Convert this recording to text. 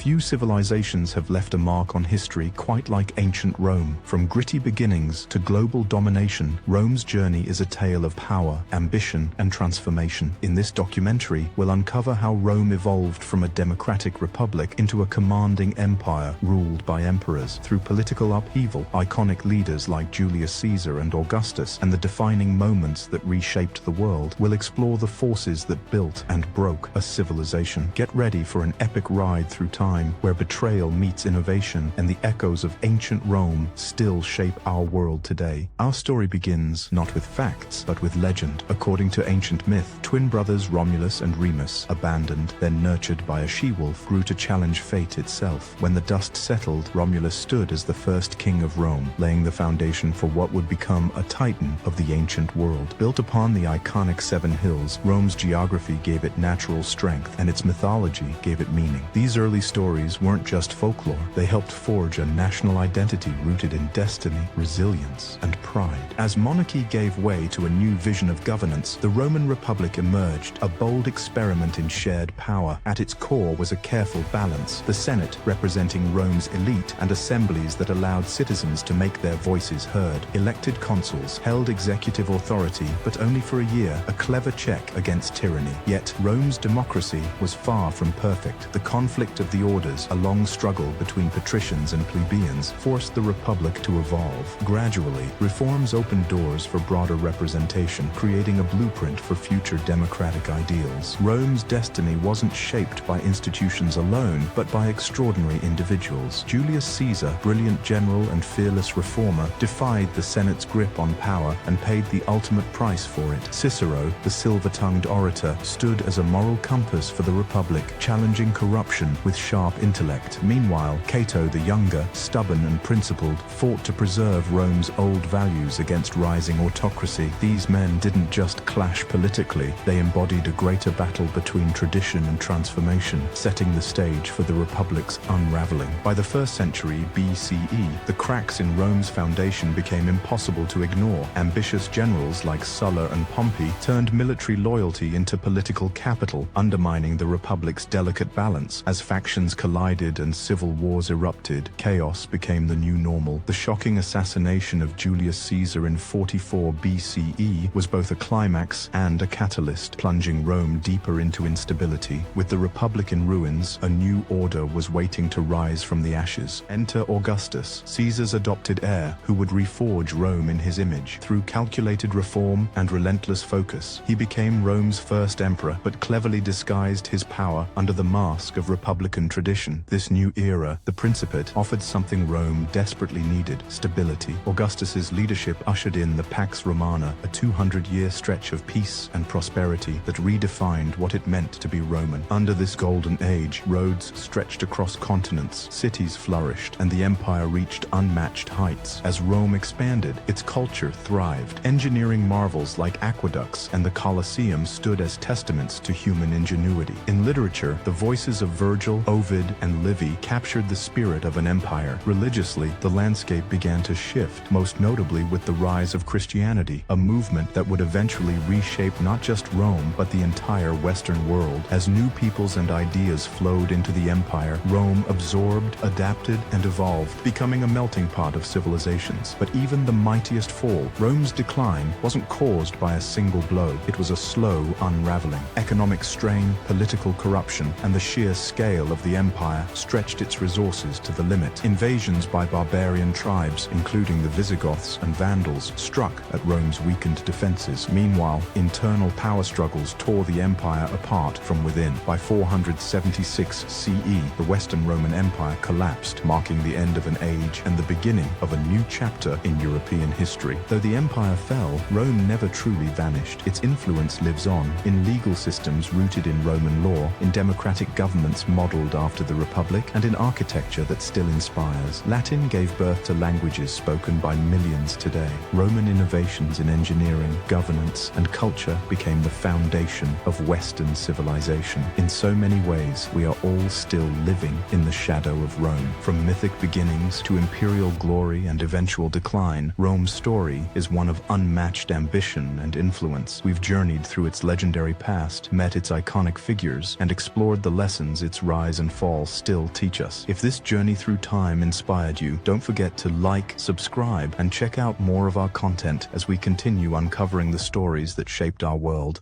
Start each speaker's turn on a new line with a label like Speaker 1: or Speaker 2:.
Speaker 1: Few civilizations have left a mark on history quite like ancient Rome. From gritty beginnings to global domination, Rome's journey is a tale of power, ambition, and transformation. In this documentary, we'll uncover how Rome evolved from a democratic republic into a commanding empire ruled by emperors. Through political upheaval, iconic leaders like Julius Caesar and Augustus, and the defining moments that reshaped the world, we'll explore the forces that built and broke a civilization. Get ready for an epic ride through time, where betrayal meets innovation and the echoes of ancient Rome still shape our world today. Our story begins not with facts, but with legend. According to ancient myth, twin brothers Romulus and Remus, abandoned, then nurtured by a she-wolf, grew to challenge fate itself. When the dust settled, Romulus stood as the first king of Rome, laying the foundation for what would become a titan of the ancient world. Built upon the iconic Seven Hills, Rome's geography gave it natural strength, and its mythology gave it meaning. These early stories weren't just folklore, they helped forge a national identity rooted in destiny, resilience, and pride. As monarchy gave way to a new vision of governance, the Roman Republic emerged, a bold experiment in shared power. At its core was a careful balance, the Senate representing Rome's elite and assemblies that allowed citizens to make their voices heard. Elected consuls held executive authority, but only for a year, a clever check against tyranny. Yet Rome's democracy was far from perfect. The conflict of the orders, a long struggle between patricians and plebeians, forced the republic to evolve. Gradually, reforms opened doors for broader representation, creating a blueprint for future democratic ideals. Rome's destiny wasn't shaped by institutions alone, but by extraordinary individuals. Julius Caesar, brilliant general and fearless reformer, defied the Senate's grip on power and paid the ultimate price for it. Cicero, the silver-tongued orator, stood as a moral compass for the republic, challenging corruption with sharp intellect. Meanwhile, Cato the Younger, stubborn and principled, fought to preserve Rome's old values against rising autocracy. These men didn't just clash politically, they embodied a greater battle between tradition and transformation, setting the stage for the republic's unraveling. By the 1st century BCE, the cracks in Rome's foundation became impossible to ignore. Ambitious generals like Sulla and Pompey turned military loyalty into political capital, undermining the republic's delicate balance. As factions collided and civil wars erupted, chaos became the new normal. The shocking assassination of Julius Caesar in 44 BCE was both a climax and a catalyst, plunging Rome deeper into instability. With the republic in ruins, a new order was waiting to rise from the ashes. Enter Augustus, Caesar's adopted heir, who would reforge Rome in his image. Through calculated reform and relentless focus, he became Rome's first emperor, but cleverly disguised his power under the mask of republican tradition. This new era, the Principate, offered something Rome desperately needed: stability. Augustus's leadership ushered in the Pax Romana, a 200-year stretch of peace and prosperity that redefined what it meant to be Roman. Under this golden age, roads stretched across continents, cities flourished, and the empire reached unmatched heights. As Rome expanded, its culture thrived. Engineering marvels like aqueducts and the Colosseum stood as testaments to human ingenuity. In literature, the voices of Virgil, Ovid, and Livy captured the spirit of an empire. Religiously, the landscape began to shift, most notably with the rise of Christianity, a movement that would eventually reshape not just Rome, but the entire Western world. As new peoples and ideas flowed into the empire, Rome absorbed, adapted, and evolved, becoming a melting pot of civilizations. But even the mightiest fall, Rome's decline, wasn't caused by a single blow. It was a slow unraveling. Economic strain, political corruption, and the sheer scale of the empire stretched its resources to the limit. Invasions by barbarian tribes, including the Visigoths and Vandals, struck at Rome's weakened defenses. Meanwhile, internal power struggles tore the empire apart from within. By 476 CE, the Western Roman Empire collapsed, marking the end of an age and the beginning of a new chapter in European history. Though the empire fell, Rome never truly vanished. Its influence lives on, in legal systems rooted in Roman law, in democratic governments modeled after the Republic, and in architecture that still inspires. Latin gave birth to languages spoken by millions today. Roman innovations in engineering, governance, and culture became the foundation of Western civilization. In so many ways, we are all still living in the shadow of Rome. From mythic beginnings to imperial glory and eventual decline, Rome's story is one of unmatched ambition and influence. We've journeyed through its legendary past, met its iconic figures, and explored the lessons its rise and and fall still teach us. If this journey through time inspired you, don't forget to like, subscribe, and check out more of our content as we continue uncovering the stories that shaped our world.